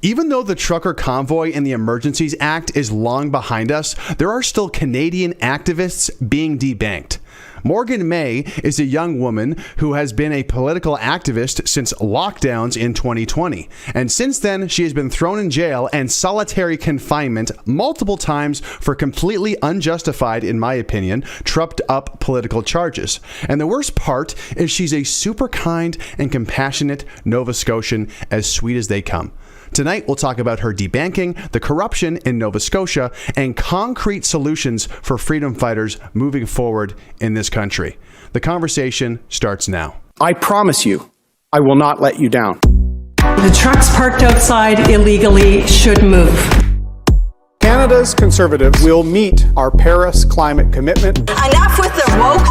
Even though the trucker convoy and the Emergencies Act is long behind us, there are still Canadian activists being debanked. Morgan May is a young woman who has been a political activist since lockdowns in 2020. And since then, she has been thrown in jail and solitary confinement multiple times for completely unjustified, in my opinion, trumped up political charges. And the worst part is she's a super kind and compassionate Nova Scotian, as sweet as they come. Tonight, we'll talk about her debanking, the corruption in Nova Scotia, and concrete solutions for freedom fighters moving forward in this country. The conversation starts now. I promise you, I will not let you down. The trucks parked outside illegally should move. Canada's Conservatives will meet our Paris climate commitment. Enough with the woke.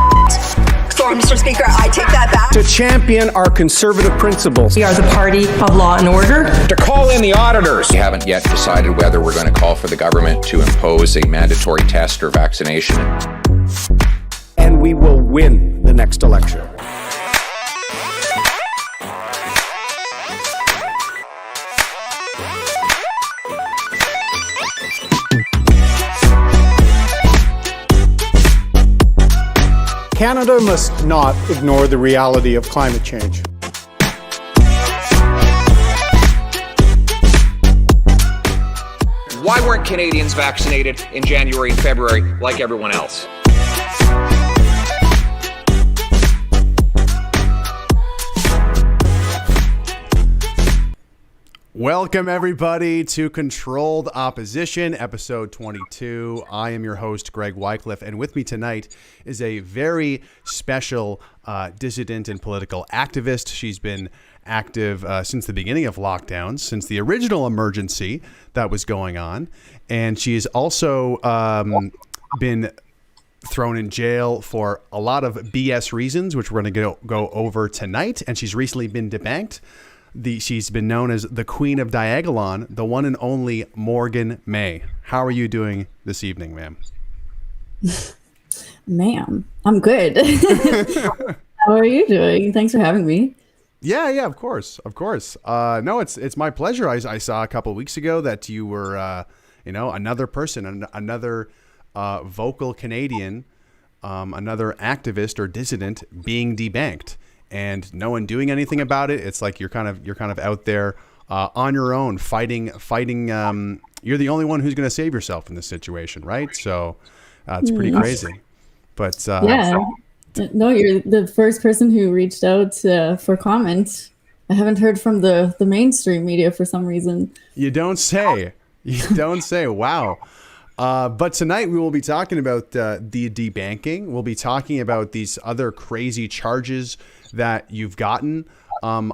Sorry, Mr. Speaker, I take that back. To champion our conservative principles. We are the party of law and order. To call in the auditors. We haven't yet decided whether we're going to call for the government to impose a mandatory test or vaccination. And we will win the next election. Canada must not ignore the reality of climate change. Why weren't Canadians vaccinated in January and February like everyone else? Welcome, everybody, to Controlled Opposition, episode 22. I am your host, Greg Wycliffe, and with me tonight is a very special dissident and political activist. She's been active since the beginning of lockdowns, since the original emergency that was going on, and she has also been thrown in jail for a lot of BS reasons, which we're going to go over tonight, and she's recently been debanked. She's been known as the Queen of Diagolon, the one and only Morgan May. How are you doing this evening, ma'am? Ma'am, I'm good. How are you doing? Thanks for having me. Yeah, of course. No, it's my pleasure. I saw a couple of weeks ago that you were, another person, another vocal Canadian, another activist or dissident being debanked. And no one doing anything about it. It's like you're kind of out there on your own, fighting. You're the only one who's going to save yourself in this situation, right? So it's pretty crazy. But yeah, no, you're the first person who reached out for comment. I haven't heard from the mainstream media for some reason. You don't say. Wow. But tonight we will be talking about the debanking. We'll be talking about these other crazy charges that you've gotten. Jeremy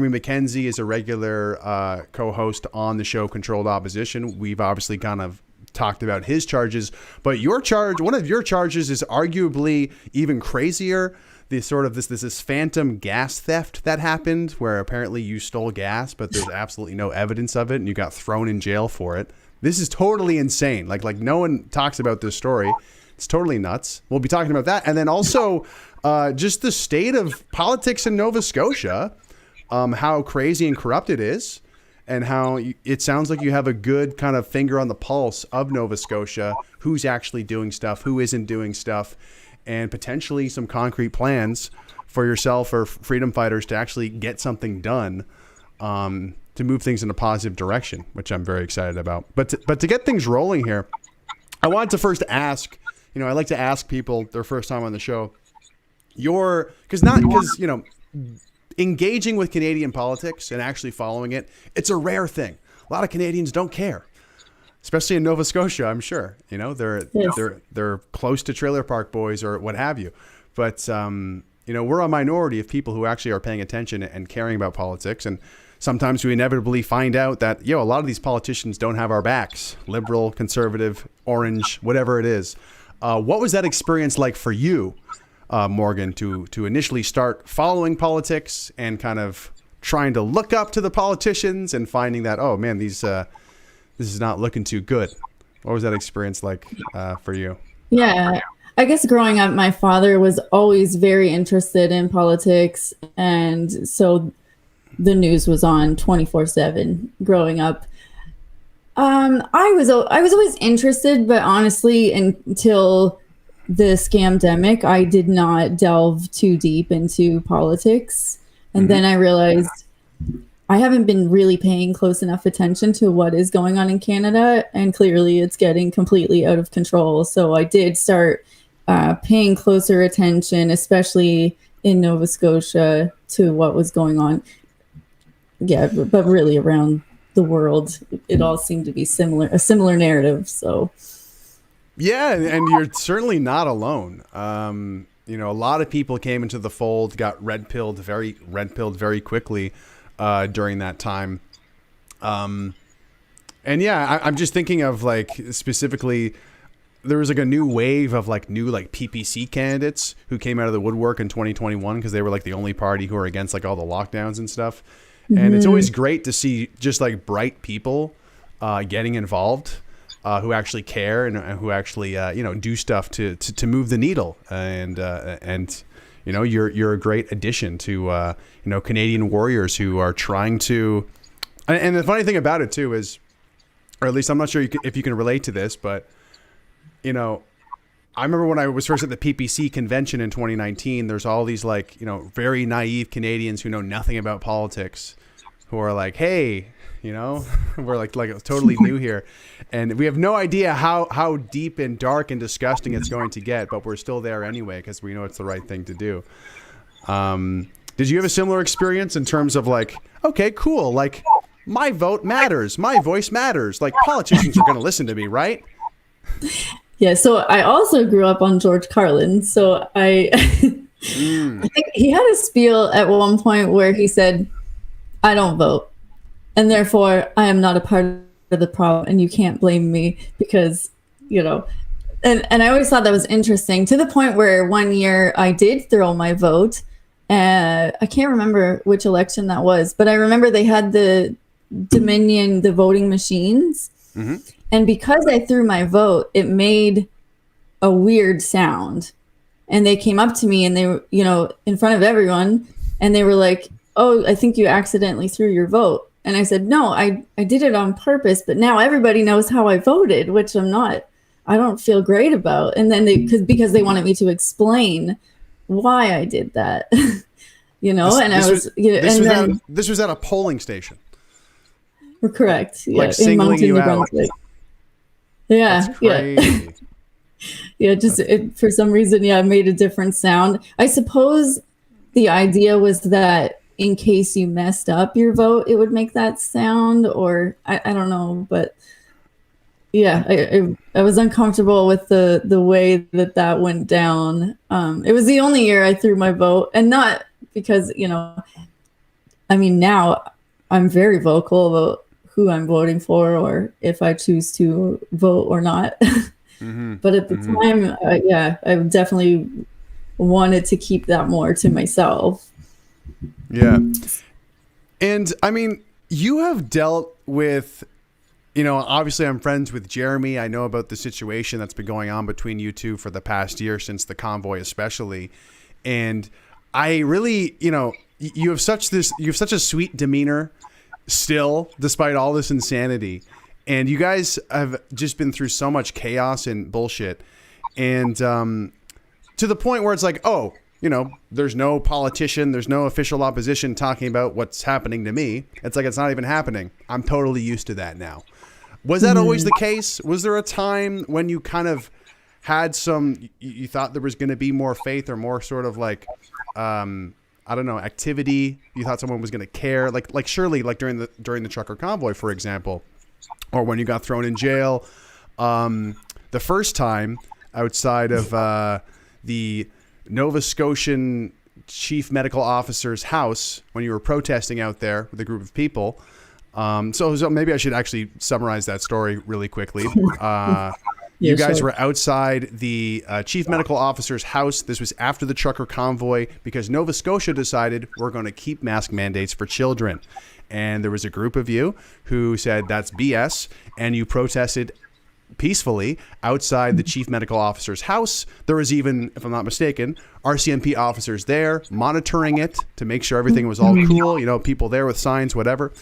McKenzie is a regular co-host on the show Controlled Opposition. We've obviously kind of talked about his charges, but one of your charges is arguably even crazier. This phantom gas theft that happened, where apparently you stole gas, but there's absolutely no evidence of it, and you got thrown in jail for it. This is totally insane. Like no one talks about this story. It's totally nuts. We'll be talking about that. And then also just the state of politics in Nova Scotia, how crazy and corrupt it is, and how it sounds like you have a good kind of finger on the pulse of Nova Scotia, who's actually doing stuff, who isn't doing stuff, and potentially some concrete plans for yourself or freedom fighters to actually get something done to move things in a positive direction, which I'm very excited about. But to get things rolling here, I wanted to first ask, I like to ask people their first time on the show, engaging with Canadian politics and actually following it, it's a rare thing. A lot of Canadians don't care, especially in Nova Scotia, I'm sure. They're close to trailer park boys or what have you. But, we're a minority of people who actually are paying attention and caring about politics. And sometimes we inevitably find out that, a lot of these politicians don't have our backs. Liberal, conservative, orange, whatever it is. What was that experience like for you, Morgan, to initially start following politics and kind of trying to look up to the politicians and finding that, oh man, this is not looking too good? What was that experience like for you? Yeah, I guess growing up, my father was always very interested in politics, and so the news was on 24/7 growing up. I was always interested, but honestly, until the scamdemic, I did not delve too deep into politics. And then I realized I haven't been really paying close enough attention to what is going on in Canada, and clearly it's getting completely out of control. So I did start paying closer attention, especially in Nova Scotia, to what was going on. Yeah, but really around the world, it all seemed to be a similar narrative. So yeah, and you're certainly not alone. You know, a lot of people came into the fold, got red pilled very quickly during that time. And yeah, I'm just thinking of like specifically, there was like a new wave of like new like PPC candidates who came out of the woodwork in 2021 because they were like the only party who were against like all the lockdowns and stuff. And it's always great to see just like bright people getting involved, who actually care and who actually do stuff to move the needle. And you know, you're a great addition to Canadian warriors who are trying to. And the funny thing about it too is, or at least I'm not sure if you can relate to this, but you know, I remember when I was first at the PPC convention in 2019, there's all these like, you know, very naive Canadians who know nothing about politics who are like, hey, you know, we're like totally new here. And we have no idea how deep and dark and disgusting it's going to get, but we're still there anyway because we know it's the right thing to do. Did you have a similar experience in terms of like, okay, cool, like my vote matters, my voice matters, like politicians are going to listen to me, right? yeah, so I also grew up on George Carlin. So I think he had a spiel at one point where he said, I don't vote, and therefore I am not a part of the problem, and you can't blame me because, you know, and I always thought that was interesting, to the point where one year I did throw my vote. I can't remember which election that was, but I remember they had the Dominion, the voting machines. And because I threw my vote, it made a weird sound. And they came up to me and they were, you know, in front of everyone, and they were like, oh, I think you accidentally threw your vote. And I said, no, I did it on purpose, but now everybody knows how I voted, which I don't feel great about. And then because they wanted me to explain why I did that, you know, this was at a polling station. We're correct. Yeah, like singling you out. Yeah. That's crazy. Yeah. Just for some reason, it made a different sound. I suppose the idea was that in case you messed up your vote, it would make that sound, or I don't know, but yeah, I was uncomfortable with the way that went down. It was the only year I threw my vote, and not because, you know, I mean, now I'm very vocal about who I'm voting for or if I choose to vote or not. But at the time, I definitely wanted to keep that more to myself. Yeah. And I mean, you have dealt with, you know, obviously I'm friends with Jeremy. I know about the situation that's been going on between you two for the past year, since the convoy especially. And I really, you know, you have such a sweet demeanor still, despite all this insanity. And you guys have just been through so much chaos and bullshit. And to the point where it's like, oh, you know, there's no politician, there's no official opposition talking about what's happening to me. It's like, it's not even happening. I'm totally used to that now. Was that always the case? Was there a time when you kind of had you thought there was going to be more faith or more sort of like, I don't know, activity? You thought someone was going to care, like surely, like during the trucker convoy, for example, or when you got thrown in jail, the first time outside of the Nova Scotian chief medical officer's house when you were protesting out there with a group of people. So maybe I should actually summarize that story really quickly. You guys were outside the chief medical officer's house. This was after the trucker convoy because Nova Scotia decided we're going to keep mask mandates for children. And there was a group of you who said that's BS, and you protested peacefully outside the chief medical officer's house. There was even, if I'm not mistaken, RCMP officers there monitoring it to make sure everything was all cool. You know, people there with signs, whatever.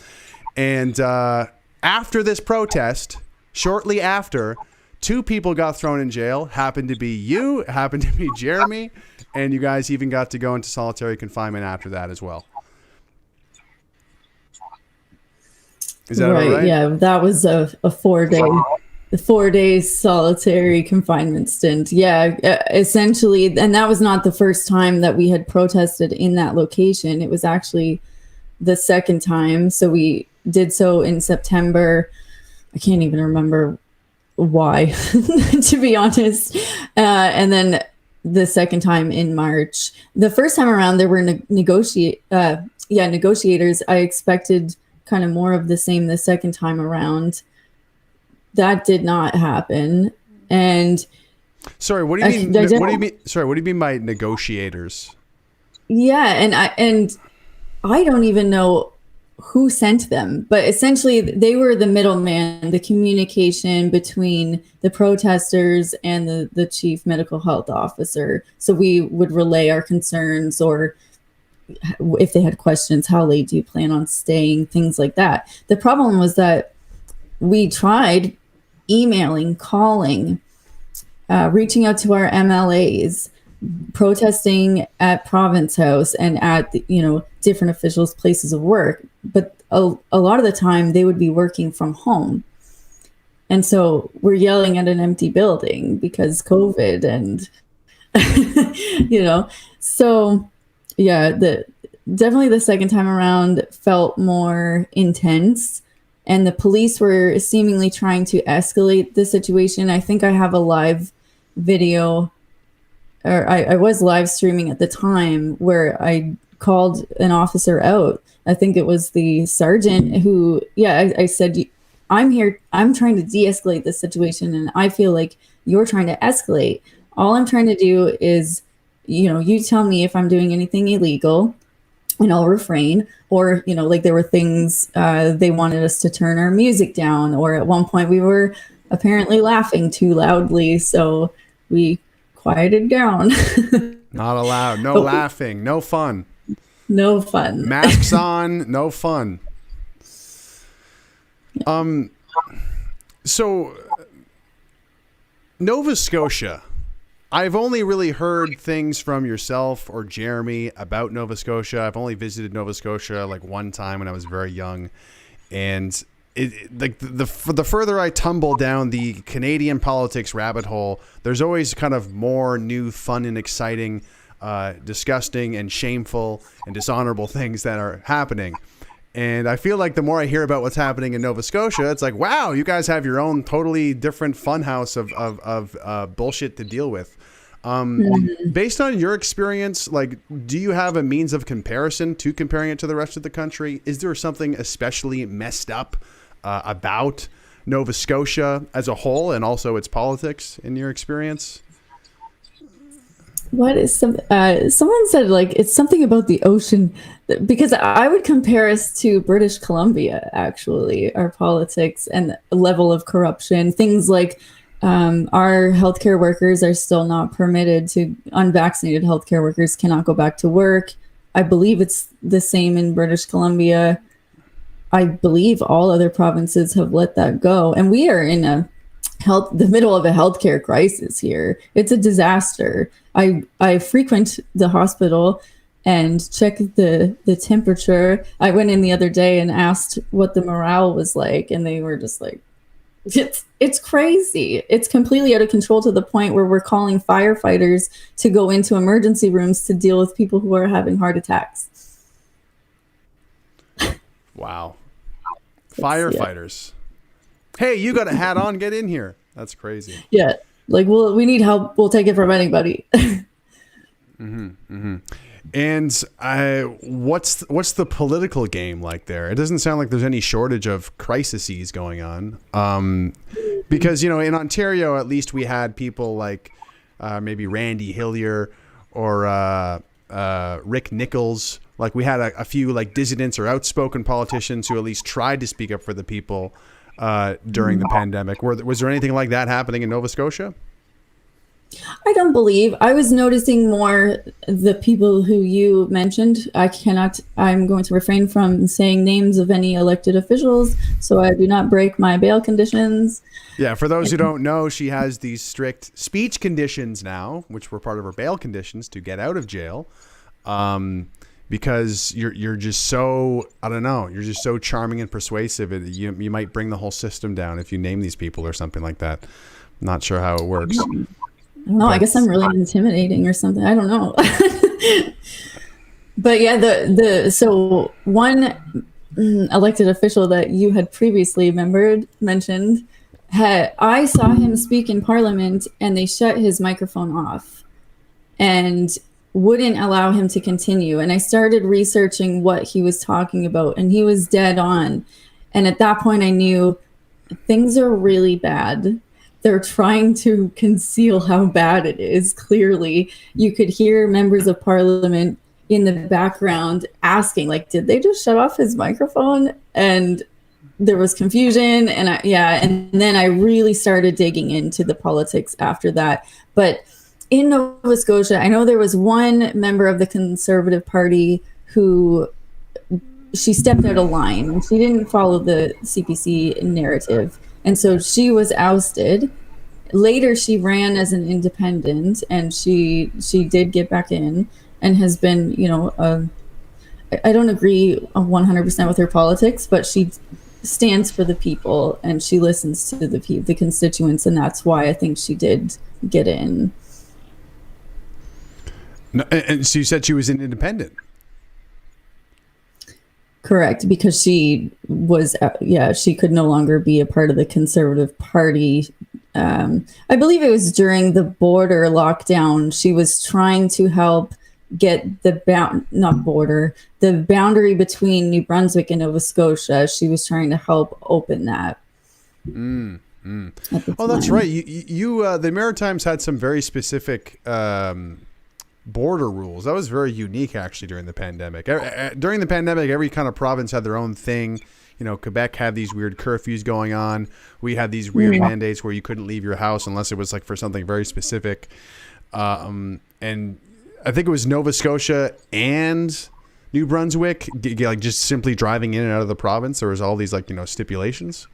And after this protest, shortly after, 2 people got thrown in jail. Happened to be you, happened to be Jeremy, and you guys even got to go into solitary confinement after that as well. Is that right? Yeah, that was a 4-day solitary confinement stint. Yeah, essentially, and that was not the first time that we had protested in that location. It was actually the second time. So we did so in September. I can't even remember why, to be honest. And then the second time in March. The first time around, there were negotiators. I expected kind of more of the same the second time around. That did not happen. And sorry, what do you mean? What do you mean? Sorry, what do you mean by negotiators? Yeah, and I don't even know who sent them, but essentially they were the middleman, the communication between the protesters and the chief medical health officer. So we would relay our concerns, or if they had questions, how late do you plan on staying, things like that. The problem was that we tried emailing, calling, reaching out to our MLAs, protesting at Province House and at different officials' places of work, but a lot of the time they would be working from home, and so we're yelling at an empty building because COVID, and so yeah, definitely the second time around felt more intense, and the police were seemingly trying to escalate the situation. I think I have a live video, or I was live streaming at the time, where I called an officer out. I think it was the sergeant who, I said, I'm here, I'm trying to de-escalate this situation, and I feel like you're trying to escalate. All I'm trying to do is, you tell me if I'm doing anything illegal, and I'll refrain. Or, like there were things, they wanted us to turn our music down, or at one point we were apparently laughing too loudly, so we quieted down. Not allowed. No laughing. No fun. No fun. Masks on. No fun. So Nova Scotia, I've only really heard things from yourself or Jeremy about Nova Scotia. I've only visited Nova Scotia like one time when I was very young, and the further I tumble down the Canadian politics rabbit hole, there's always kind of more new, fun, and exciting, disgusting and shameful and dishonorable things that are happening. And I feel like the more I hear about what's happening in Nova Scotia, it's like, wow, you guys have your own totally different funhouse of bullshit to deal with. Based on your experience, like, do you have a means of comparison to comparing it to the rest of the country? Is there something especially messed up about Nova Scotia as a whole, and also its politics, in your experience? What is someone said, like, it's something about the ocean, because I would compare us to British Columbia, actually, our politics and level of corruption. Things like our healthcare workers are still not permitted to, unvaccinated healthcare workers cannot go back to work. I believe it's the same in British Columbia. I believe all other provinces have let that go. And we are in the middle of a healthcare crisis here. It's a disaster. I frequent the hospital and check the temperature. I went in the other day and asked what the morale was like, and they were just like, it's crazy. It's completely out of control, to the point where we're calling firefighters to go into emergency rooms to deal with people who are having heart attacks. Wow. Firefighters. Yeah. Hey, you got a hat on, get in here. That's crazy. Yeah. Like, we need help. We'll take it from anybody. And what's the political game like there? It doesn't sound like there's any shortage of crises going on. Because, in Ontario, at least we had people like maybe Randy Hillier or Rick Nichols. Like, we had a few like dissidents or outspoken politicians who at least tried to speak up for the people. during the pandemic. Was there anything like that happening in Nova Scotia? I don't believe. I was noticing more the people who you mentioned. I'm going to refrain from saying names of any elected officials, so I do not break my bail conditions. Yeah, for those who don't know, she has these strict speech conditions now, which were part of her bail conditions to get out of jail. Because you're just so, I don't know, you're just so charming and persuasive. You might bring the whole system down if you name these people or something like that. Not sure how it works. No, I guess I'm really intimidating or something. I don't know. But yeah, so one elected official that you had previously mentioned, I saw him speak in Parliament and they shut his microphone off and wouldn't allow him to continue. And I started researching what he was talking about, and he was dead on. And at that point I knew things are really bad. They're trying to conceal how bad it is. Clearly, you could hear members of Parliament in the background asking, like, did they just shut off his microphone? And there was confusion. And and then I really started digging into the politics after that. But in Nova Scotia, I know there was one member of the Conservative Party who she stepped out of line. She didn't follow the CPC narrative. And so she was ousted. Later, she ran as an independent, and she did get back in and has been, I don't agree 100% with her politics, but she stands for the people and she listens to the constituents, and that's why I think she did get in. No, and so you said she was an independent. Correct, because she was, she could no longer be a part of the Conservative Party. I believe it was during the border lockdown. She was trying to help get the boundary between New Brunswick and Nova Scotia. She was trying to help open that. Oh, that's right. You the Maritimes had some very specific border rules. That was very unique, actually, during the pandemic. During the pandemic, every kind of province had their own thing. Quebec had these weird curfews going on. We had these weird mandates where you couldn't leave your house unless it was like for something very specific. And I think it was Nova Scotia and New Brunswick, like just simply driving in and out of the province. There was all these stipulations.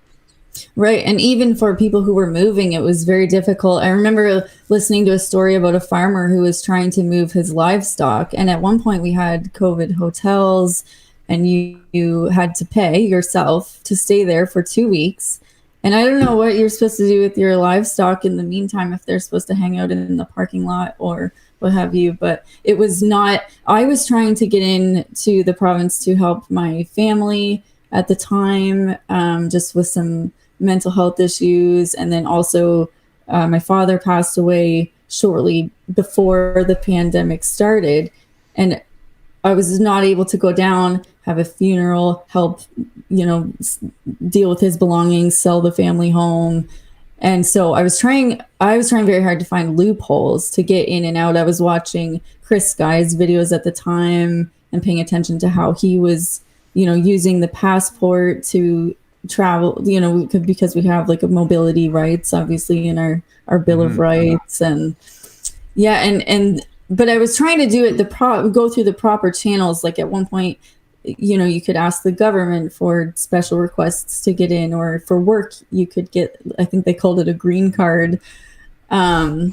Right. And even for people who were moving, it was very difficult. I remember listening to a story about a farmer who was trying to move his livestock. And at one point we had COVID hotels, and you had to pay yourself to stay there for 2 weeks. And I don't know what you're supposed to do with your livestock in the meantime, if they're supposed to hang out in the parking lot or what have you. But it was not, I was trying to get into the province to help my family at the time, just with some mental health issues. And then also my father passed away shortly before the pandemic started. And I was not able to go down, have a funeral, help, deal with his belongings, sell the family home. And so I was trying very hard to find loopholes to get in and out. I was watching Chris Guy's videos at the time and paying attention to how he was, using the passport to travel, because we have like a mobility rights, obviously, in our Bill of Rights. And but I was trying to do it, go through the proper channels. Like at one point, you could ask the government for special requests to get in, or for work, you could get, I think they called it a green card. Wow.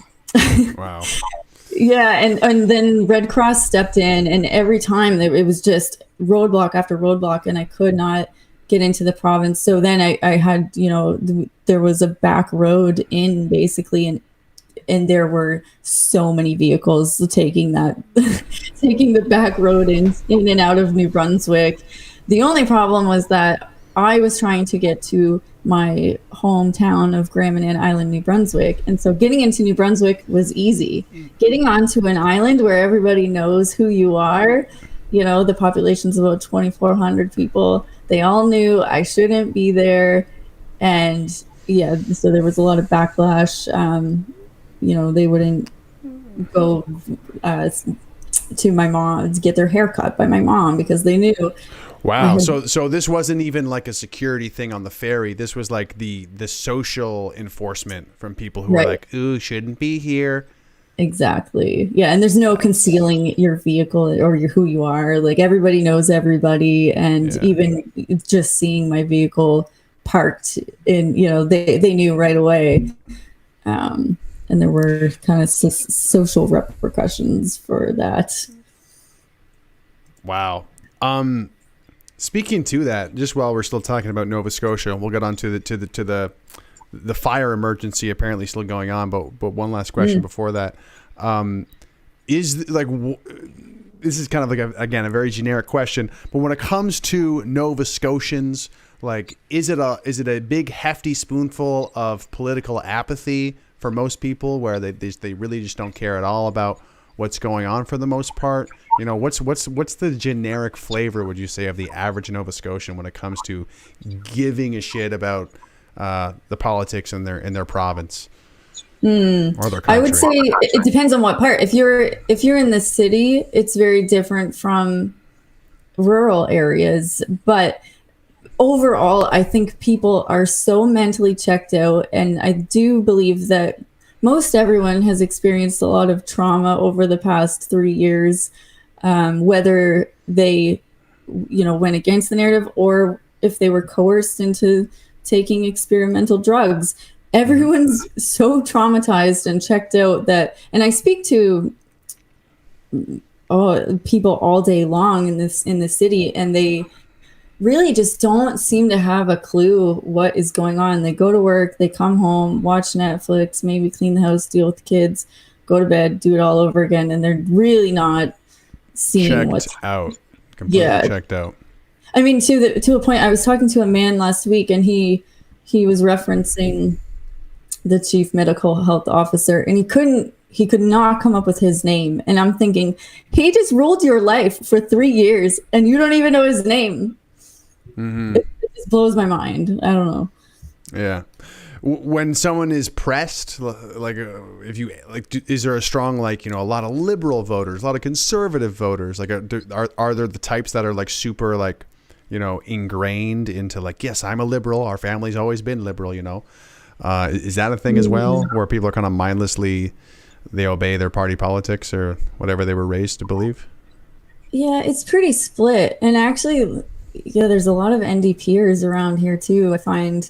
Yeah. And then Red Cross stepped in, and every time it was just roadblock after roadblock, and I could not get into the province. So then I had, there was a back road in basically, and there were so many vehicles taking the back road in and out of New Brunswick. The only problem was that I was trying to get to my hometown of Grand Manan Island, New Brunswick. And so getting into New Brunswick was easy. Getting onto an island where everybody knows who you are, the population's about 2,400 people. They all knew I shouldn't be there. And so there was a lot of backlash. They wouldn't go to my mom to get their hair cut by my mom because they knew. Wow. So this wasn't even like a security thing on the ferry. This was like the social enforcement from people who were like, ooh, shouldn't be here. Exactly. Yeah. And there's no concealing your vehicle or who you are. Like everybody knows everybody. And even just seeing my vehicle parked in, they knew right away. And there were kind of social repercussions for that. Wow. Speaking to that, just while we're still talking about Nova Scotia, we'll get on to the fire emergency apparently still going on. But one last question before that, this is kind of like a very generic question, but when it comes to Nova Scotians, like, is it a big hefty spoonful of political apathy for most people, where they really just don't care at all about what's going on for the most part? What's the generic flavor, would you say, of the average Nova Scotian when it comes to giving a shit about the politics in their province or their country? I would say it depends on what part. If you're in the city, it's very different from rural areas. But overall, I think people are so mentally checked out, and I do believe that most everyone has experienced a lot of trauma over the past 3 years, whether they, went against the narrative or if they were coerced into taking experimental drugs. Everyone's so traumatized and checked out and I speak to people all day long in the city, and they really just don't seem to have a clue what is going on. They go to work, they come home, watch Netflix, maybe clean the house, deal with the kids, go to bed, do it all over again, and they're really not seeing what's out. Completely checked out. I mean, to a point, I was talking to a man last week, and he was referencing the chief medical health officer, and he could not come up with his name. And I'm thinking, he just ruled your life for 3 years and you don't even know his name. It just blows my mind. I don't know. Yeah. When someone is pressed, like if you like, is there a strong, like, a lot of liberal voters, a lot of conservative voters? Like, are there the types that are like super, like, ingrained into, like, yes, I'm a liberal, our family's always been liberal, is that a thing as well, where people are kind of mindlessly, they obey their party politics or whatever they were raised to believe? Yeah, it's pretty split. And actually, there's a lot of NDPers around here too, I find.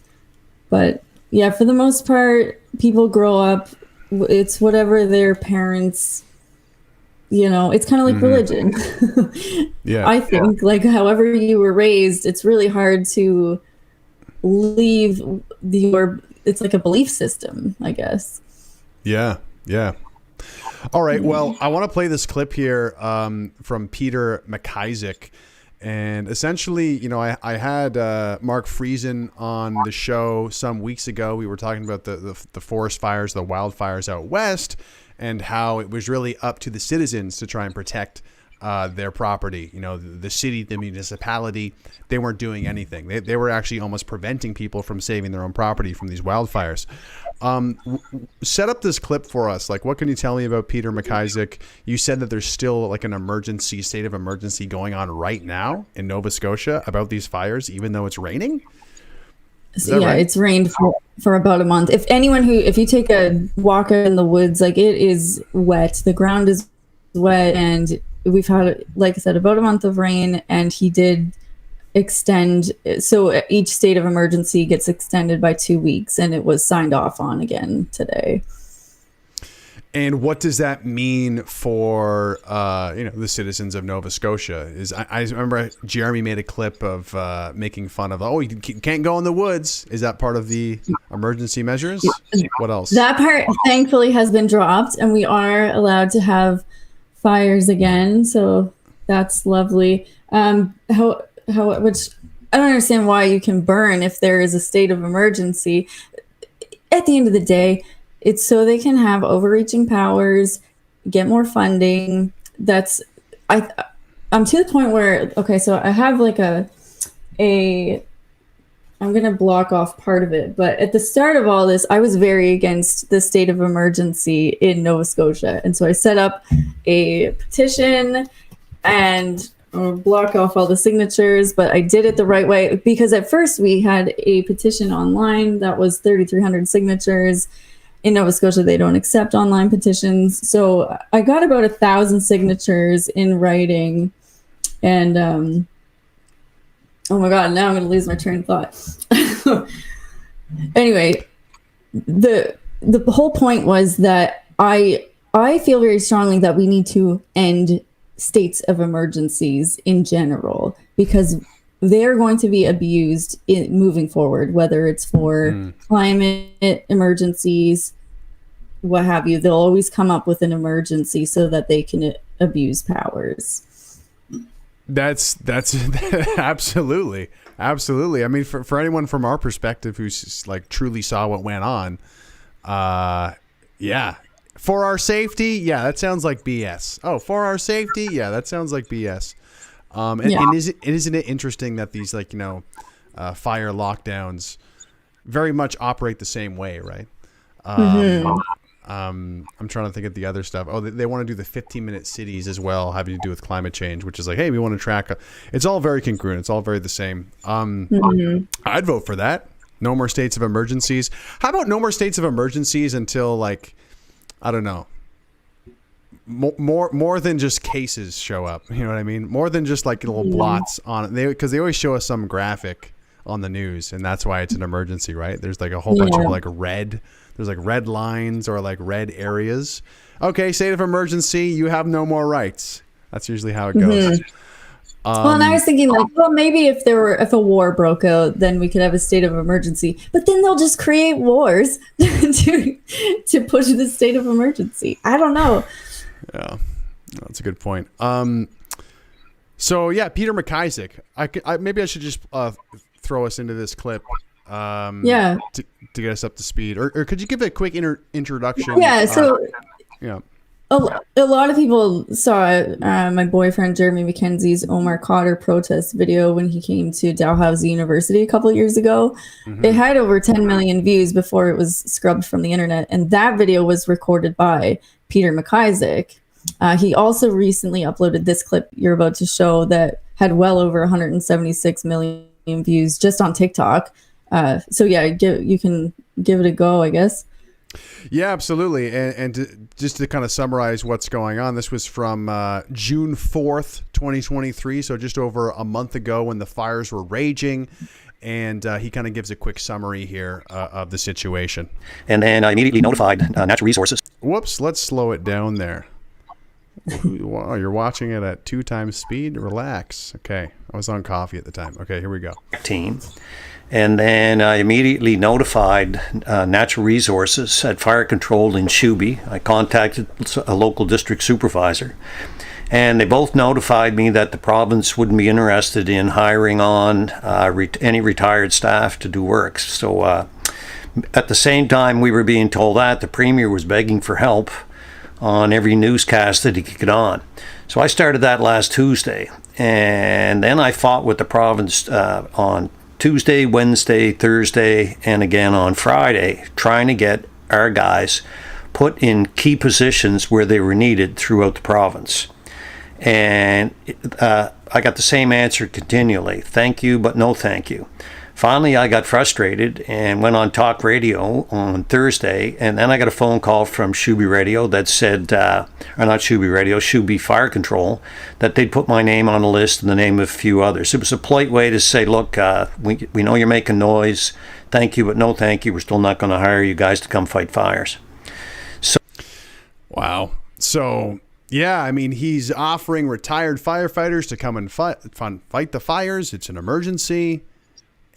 But yeah, for the most part, people grow up, it's whatever their parents, it's kind of like religion. Yeah. I think, like, however you were raised, it's really hard to leave it's like a belief system, I guess. Yeah. Yeah. All right. Well, I want to play this clip here from Peter McIsaac. And essentially, I had Mark Friesen on the show some weeks ago. We were talking about the forest fires, the wildfires out west, and how it was really up to the citizens to try and protect their property. The city, the municipality, they weren't doing anything. They were actually almost preventing people from saving their own property from these wildfires. Set up this clip for us. Like, what can you tell me about Peter McIsaac? You said that there's still like an state of emergency going on right now in Nova Scotia about these fires, even though it's raining? So, yeah, right? It's rained for about a month. If you take a walk out in the woods, like, it is wet. The ground is wet, and we've had, like I said, about a month of rain, and he did extend. So each state of emergency gets extended by 2 weeks, and it was signed off on again today. And what does that mean for the citizens of Nova Scotia? I remember Jeremy made a clip of making fun of, you can't go in the woods. Is that part of the emergency measures? What else? That part thankfully has been dropped, and we are allowed to have fires again. So that's lovely. Which I don't understand why you can burn if there is a state of emergency. At the end of the day, it's so they can have overreaching powers, get more funding. I'm to the point where, okay, so I have like I'm going to block off part of it. But at the start of all this, I was very against the state of emergency in Nova Scotia. And so I set up a petition and block off all the signatures, but I did it the right way because at first we had a petition online that was 3,300 signatures. In Nova Scotia, they don't accept online petitions. So I got about 1,000 signatures in writing. And oh my God, now I'm going to lose my train of thought. Anyway, the whole point was that I feel very strongly that we need to end states of emergencies in general because they're going to be abused moving forward, whether it's for climate emergencies, what have you. They'll always come up with an emergency so that they can abuse powers. That's absolutely. I mean, for anyone from our perspective who's like truly saw what went on, yeah. For our safety, yeah, that sounds like BS. Oh, for our safety, yeah, that sounds like BS. And isn't it interesting that these fire lockdowns very much operate the same way, right? I'm trying to think of the other stuff. Oh, they want to do the 15-minute cities as well, having to do with climate change, which is like, hey, we want to track. It's all very congruent. It's all very the same. I'd vote for that. No more states of emergencies. How about no more states of emergencies until I don't know. More than just cases show up. You know what I mean? More than just little blots on it. Because they always show us some graphic on the news, and that's why it's an emergency, right? There's a whole bunch of red. There's red lines or red areas. Okay, state of emergency. You have no more rights. That's usually how it goes. Well, and I was thinking maybe if a war broke out, then we could have a state of emergency. But then they'll just create wars to push the state of emergency. I don't know. Yeah, that's a good point. So yeah, Peter McIsaac. Maybe I should just throw us into this clip. To get us up to speed, or could you give a quick introduction? Yeah. A lot of people saw my boyfriend Jeremy McKenzie's Omar Khadr protest video when he came to Dalhousie University a couple of years ago. It had over 10 million views before it was scrubbed from the internet, and that video was recorded by Peter McIsaac. He also recently uploaded this clip you're about to show that had well over 176 million views just on TikTok. So yeah, you can give it a go, I guess. Yeah, absolutely. And just to kind of summarize what's going on, this was from June 4th, 2023. So just over a month ago when the fires were raging. And he kind of gives a quick summary here of the situation. And then I immediately notified Natural Resources. Whoops, let's slow it down there. Wow, you're watching it at 2 times speed? Relax. Okay, I was on coffee at the time. Okay, here we go. Team. And then I immediately notified Natural Resources at Fire Control in Shuby. I contacted a local district supervisor, and they both notified me that the province wouldn't be interested in hiring on any retired staff to do work. So at the same time we were being told that, the Premier was begging for help on every newscast that he could get on. So I started that last Tuesday, and then I fought with the province on Tuesday, Wednesday, Thursday, and again on Friday, trying to get our guys put in key positions where they were needed throughout the province. And I got the same answer continually. Thank you, but no thank you. Finally, I got frustrated and went on talk radio on Thursday, and then I got a phone call from Shuby Radio that said, or not Shuby Radio, Shuby Fire Control, that they'd put my name on a list and the name of a few others. It was a polite way to say, look, we know you're making noise. Thank you, but no thank you. We're still not going to hire you guys to come fight fires. So, wow. So, yeah, I mean, he's offering retired firefighters to come and fight the fires. It's an emergency.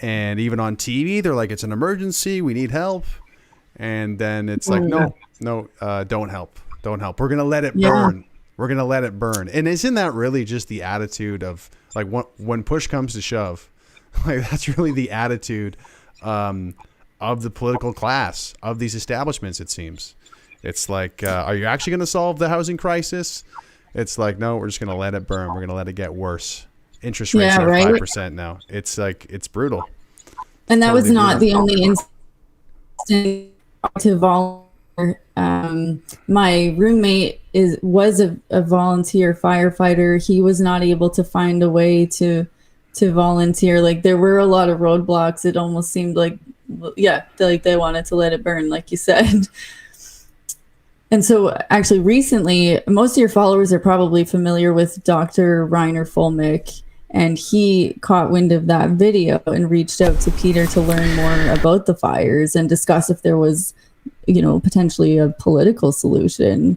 And even on TV, they're like, it's an emergency. We need help. And then it's like, no, don't help. Don't help. We're going to let it burn. We're going to let it burn. And isn't that really just the attitude of like when push comes to shove? Like that's really the attitude of the political class, of these establishments, it seems. It's like, are you actually going to solve the housing crisis? It's like, no, we're just going to let it burn. We're going to let it get worse. Interest rates are 5% now. It's like, it's brutal. And that totally was not brutal. the only instance to My roommate was a volunteer firefighter. He was not able to find a way to volunteer. Like, there were a lot of roadblocks. It almost seemed like, like they wanted to let it burn, like you said. And so actually recently, most of your followers are probably familiar with Dr. Reiner Fulmick, and he caught wind of that video and reached out to Peter to learn more about the fires and discuss if there was, potentially a political solution.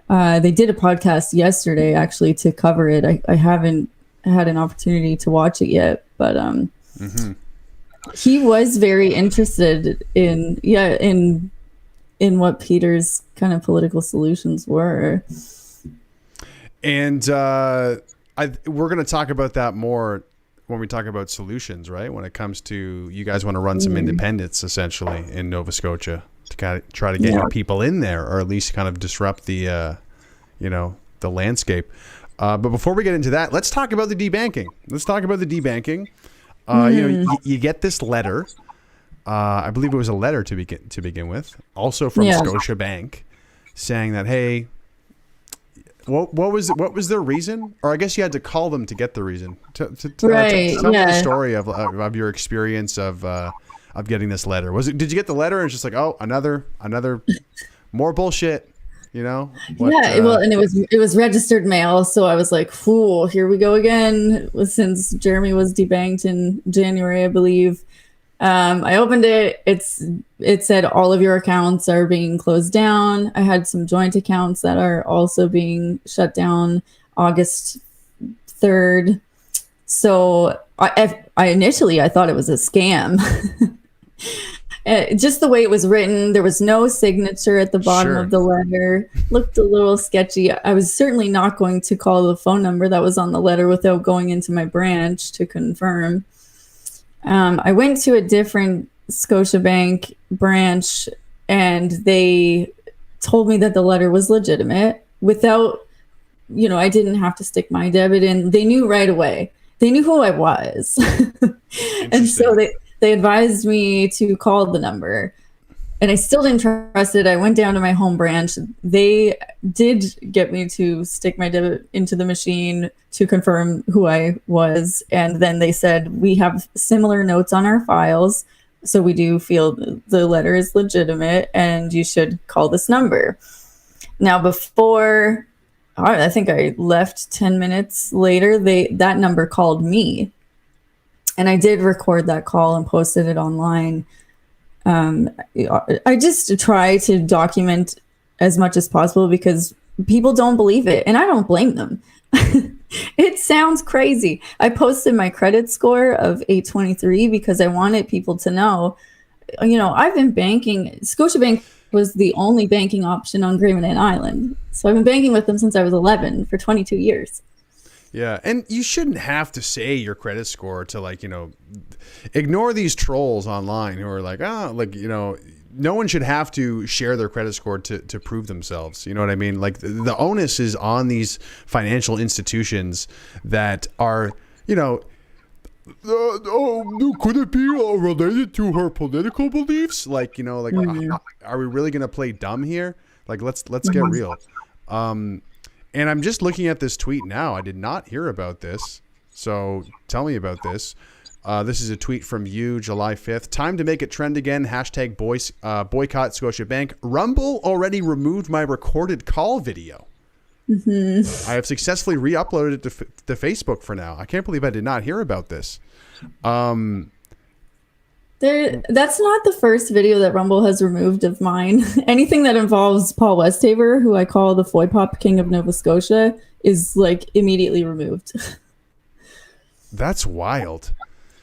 They did a podcast yesterday actually to cover it. I haven't had an opportunity to watch it yet, but he was very interested in what Peter's kind of political solutions were. And we're going to talk about that more when we talk about solutions, right? When it comes to, you guys want to run some independence essentially in Nova Scotia to kind of try to get your people in there, or at least kind of disrupt the, the landscape. But before we get into that, let's talk about the debanking. You get this letter. I believe it was a letter to begin with, also from Scotiabank, saying that, hey, what was their reason? Or I guess you had to call them to get the reason. Tell me the story of your experience of getting this letter. Did you get the letter and it's just like, oh, another more bullshit? And it was registered mail, so I was like, "Fool, here we go again." Since Jeremy was debanked in January, I believe. I opened it. It said all of your accounts are being closed down. I had some joint accounts that are also being shut down August 3rd. So I initially thought it was a scam. Just the way it was written, there was no signature at the bottom of the letter. Looked a little sketchy. I was certainly not going to call the phone number that was on the letter without going into my branch to confirm. I went to a different Scotiabank branch, and they told me that the letter was legitimate without, I didn't have to stick my debit in. They knew right away. They knew who I was. And so they advised me to call the number, and I still didn't trust it. I went down to my home branch. They did get me to stick my debit into the machine to confirm who I was. And then they said, we have similar notes on our files, so we do feel the letter is legitimate and you should call this number. Now, before, I think I left 10 minutes later, that number called me. And I did record that call and posted it online. I just try to document as much as possible because people don't believe it, and I don't blame them. It sounds crazy. I posted my credit score of 823 because I wanted people to know, I've been banking. Scotiabank was the only banking option on Greyman Island. So I've been banking with them since I was 11 for 22 years. Yeah, and you shouldn't have to say your credit score to ignore these trolls online who are like, no one should have to share their credit score to prove themselves. You know what I mean? Like the onus is on these financial institutions that are, could it be related to her political beliefs? Are we really going to play dumb here? Like, let's get real. And I'm just looking at this tweet now. I did not hear about this. So tell me about this. This is a tweet from you, July 5th. Time to make it trend again. Hashtag boycott Scotiabank. Rumble already removed my recorded call video. I have successfully re-uploaded it to Facebook for now. I can't believe I did not hear about this. That's not the first video that Rumble has removed of mine. Anything that involves Paul Westhaver, who I call the Foy Pop King of Nova Scotia, is immediately removed. That's wild.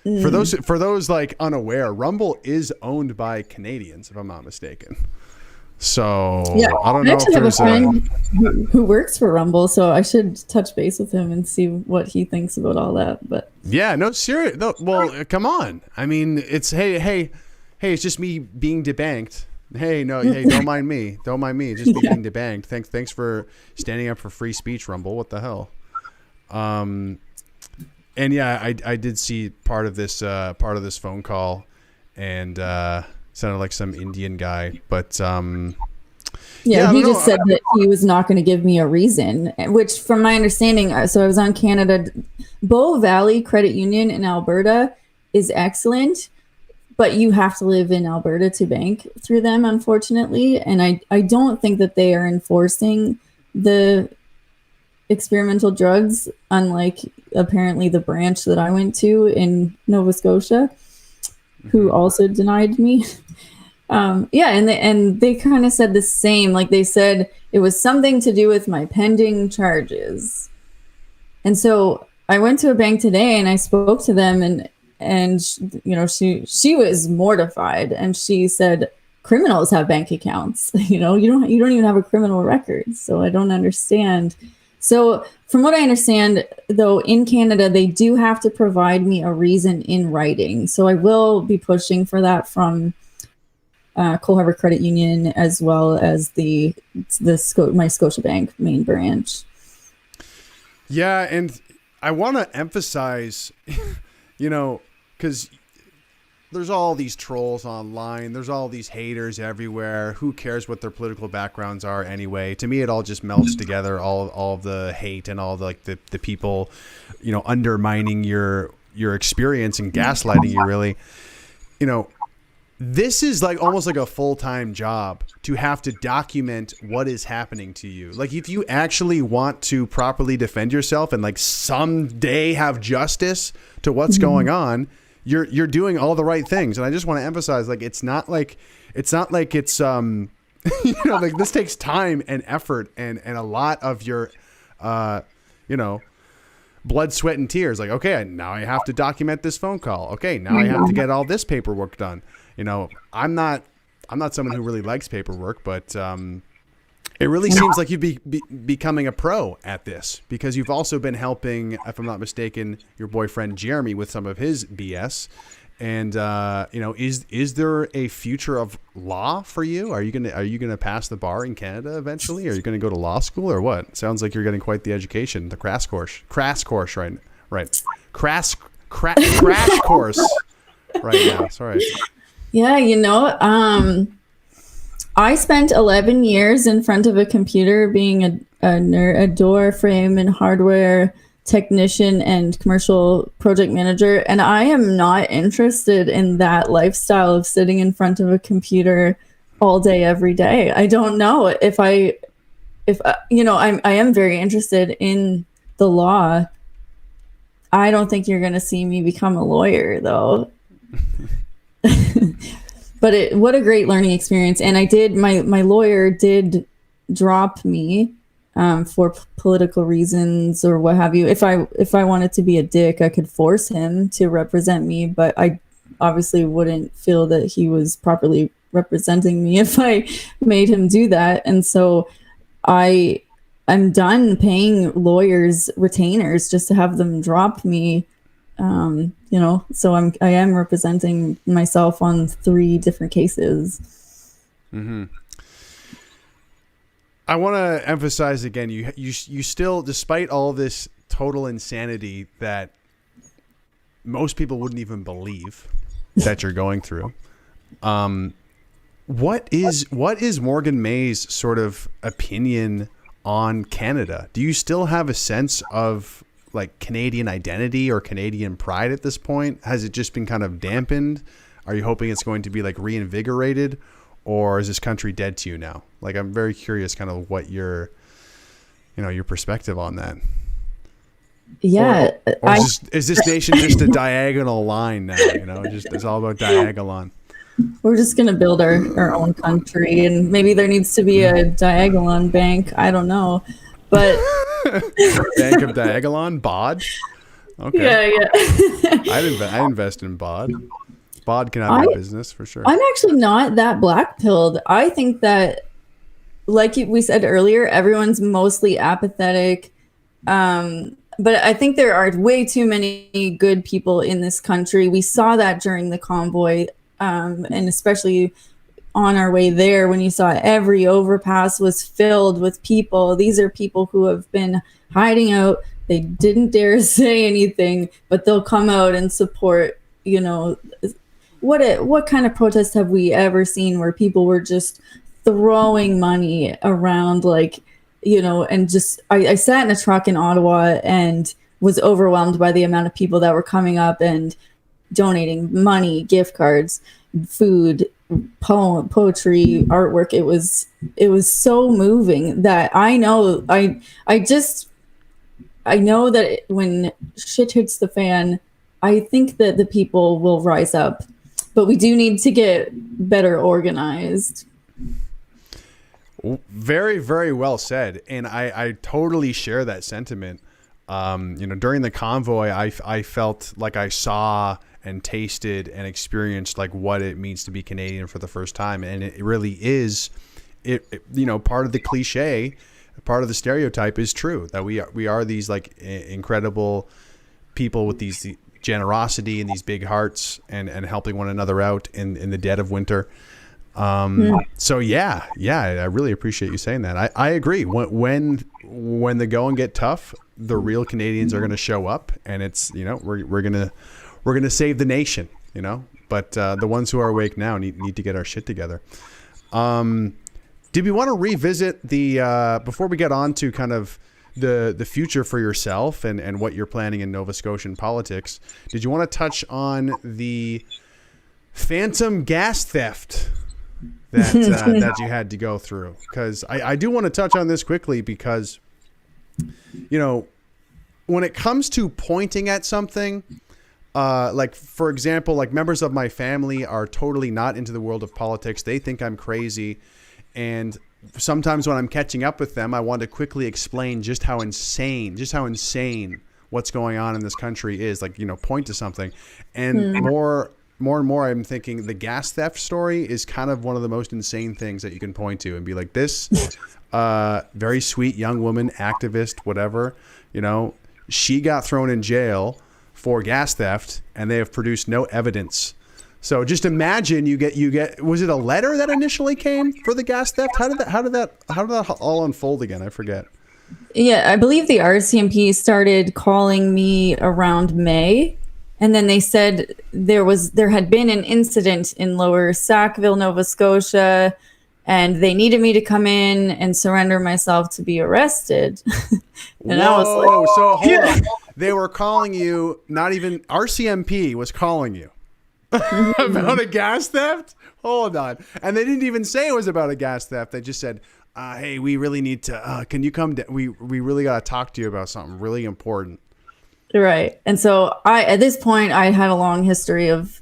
For those unaware, Rumble is owned by Canadians, if I'm not mistaken. So I don't know if there's a friend who works for Rumble, so I should touch base with him and see what he thinks about all that. But serious. No, well, come on. I mean, it's hey, it's just me being debanked. Hey, don't mind me. Don't mind me. Just being debanked. Thanks for standing up for free speech, Rumble. What the hell? And I did see part of this phone call, and sounded like some Indian guy, but Yeah, I he don't just know. said that he was not going to give me a reason, which from my understanding, so I was on Canada, Bow Valley Credit Union in Alberta is excellent, but you have to live in Alberta to bank through them, unfortunately. And I don't think that they are enforcing the experimental drugs, unlike apparently the branch that I went to in Nova Scotia, who also denied me. And they kind of said the same. Like they said it was something to do with my pending charges. And so I went to a bank today and I spoke to them, and she was mortified, and she said criminals have bank accounts. You don't even have a criminal record. So I don't understand. So from what I understand, though, in Canada, they do have to provide me a reason in writing. So I will be pushing for that from Cole Harbour Credit Union, as well as my Scotiabank main branch. Yeah, and I want to emphasize, because there's all these trolls online. There's all these haters everywhere. Who cares what their political backgrounds are anyway? To me, it all just melts together. All of the hate and all the people, undermining your experience and gaslighting you. Really, this is like almost like a full-time job to have to document what is happening to you. Like if you actually want to properly defend yourself and like someday have justice to what's going on, you're doing all the right things. And I just want to emphasize, like, it's not like it's like this takes time and effort and a lot of your, blood, sweat, and tears. Like, okay, now I have to document this phone call. Okay, now I have to get all this paperwork done. I'm not someone who really likes paperwork, but it really seems like you'd be becoming a pro at this, because you've also been helping, if I'm not mistaken, your boyfriend Jeremy with some of his BS. And is there a future of law for you? Are you gonna pass the bar in Canada eventually? Are you gonna go to law school or what? Sounds like you're getting quite the education, the crash course, right? Crash course right now. Sorry. Yeah, I spent 11 years in front of a computer being a door frame and hardware technician and commercial project manager, and I am not interested in that lifestyle of sitting in front of a computer all day every day. I don't know if I am very interested in the law. I don't think you're going to see me become a lawyer though. But what a great learning experience. And my lawyer did drop me for political reasons or what have you. If I wanted to be a dick, I could force him to represent me, but I obviously wouldn't feel that he was properly representing me if I made him do that. And so I'm done paying lawyers retainers just to have them drop me. So I am representing myself on 3 different cases. Mm-hmm. I want to emphasize again, you still, despite all this total insanity that most people wouldn't even believe that you're going through, what is Morgan May's sort of opinion on Canada? Do you still have a sense of like Canadian identity or Canadian pride at this point? Has it just been kind of dampened? Are you hoping it's going to be like reinvigorated, or is this country dead to you now? Like, I'm very curious kind of what your perspective on that. Yeah. Or is this nation just a diagonal line now? It's all about Diagolon. We're just going to build our own country, and maybe there needs to be a Diagolon bank. I don't know. But Bank of Diagolon, BOD. Okay. Yeah. I invest in BOD. BOD can have a business for sure. I'm actually not that black-pilled. I think that, like we said earlier, everyone's mostly apathetic. But I think there are way too many good people in this country. We saw that during the convoy, and especially on our way there, when you saw every overpass was filled with people. These are people who have been hiding out. They didn't dare say anything, but they'll come out and support, what kind of protest have we ever seen where people were just throwing money around, like, and just I sat in a truck in Ottawa and was overwhelmed by the amount of people that were coming up and donating money, gift cards, food, poetry, artwork. It was so moving that I know that when shit hits the fan, I think that the people will rise up, but we do need to get better organized. Very, very well said. And I totally share that sentiment. During the convoy, I felt like I saw and tasted and experienced like what it means to be Canadian for the first time. And it really is, part of the cliche, part of the stereotype is true, that we are these like incredible people with these generosity and these big hearts and helping one another out in the dead of winter. So yeah, I really appreciate you saying that. I agree. When the going get tough, the real Canadians are going to show up, and it's, we're going to save the nation, but the ones who are awake now need to get our shit together. Did we want to revisit before we get on to kind of the future for yourself and what you're planning in Nova Scotian politics? Did you want to touch on the phantom gas theft that you had to go through? Because I do want to touch on this quickly because, when it comes to pointing at something, like, for example, like members of my family are totally not into the world of politics. They think I'm crazy. And sometimes when I'm catching up with them, I want to quickly explain just how insane what's going on in this country is, like, point to something. And more and more, I'm thinking the gas theft story is kind of one of the most insane things that you can point to and be like, this very sweet young woman, activist, whatever, she got thrown in jail for gas theft and they have produced no evidence. So just imagine you get, was it a letter that initially came for the gas theft? How did that all unfold again? I forget. Yeah, I believe the RCMP started calling me around May. And then they said there had been an incident in Lower Sackville, Nova Scotia, and they needed me to come in and surrender myself to be arrested. And I was like, so hold on. They were calling you, not even RCMP was calling you about a gas theft? Hold on. And they didn't even say it was about a gas theft. They just said, hey, we really need to, can you come? We really got to talk to you about something really important. Right. And so at this point, I had a long history of